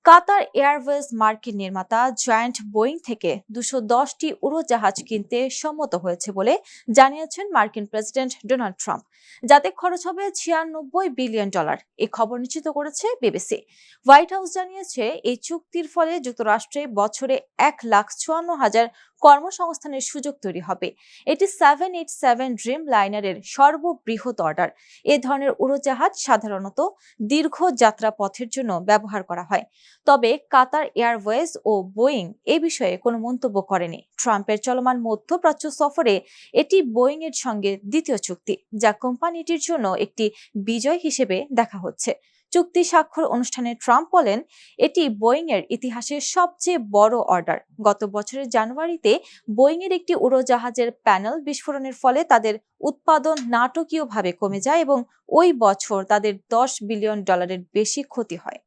Qatar Airways মার্কিন নির্মাতা giant Boeing থেকে ২১০টি উড়োজাহাজ কিনতে সম্মত হয়েছে বলে জানিয়েছেন মার্কিন প্রেসিডেন্ট ডোনাল্ড ট্রাম্প, যাতে খরচ হবে $৯৬ বিলিয়ন। এই খবর নিশ্চিত করেছে বিবিসি। হোয়াইট হাউস জানিয়েছে, এই চুক্তির ফলে যুক্তরাষ্ট্রে বছরে ১,৫৪,০০০ কর্মসংস্থানের সুযোগ তৈরি হবে। এটি 787 ড্রিম লাইনারের সর্ববৃহৎ অর্ডার। এ ধরনের উড়োজাহাজ সাধারণত দীর্ঘ যাত্রাপথের জন্য ব্যবহার করা হয়। তবে কাতার এয়ারওয়েজ ও বোয়িং এ বিষয়ে কোনো মন্তব্য করেনি। ট্রাম্পের চলমান মধ্যপ্রাচ্য সফরে এটি বোয়িং এর সঙ্গে দ্বিতীয় চুক্তি, যা কোম্পানিটির জন্য একটি বিজয় হিসেবে দেখা হচ্ছে। চুক্তি স্বাক্ষর অনুষ্ঠানে ট্রাম্প বলেন, এটি বোয়িং এর ইতিহাসের সবচেয়ে বড় অর্ডার। গত বছরের জানুয়ারিতে বোয়িং এর একটি উড়োজাহাজের প্যানেল বিস্ফোরণের ফলে তাদের উৎপাদন নাটকীয়ভাবে কমে যায় এবং ওই বছর তাদের $10 বিলিয়ন বেশি ক্ষতি হয়।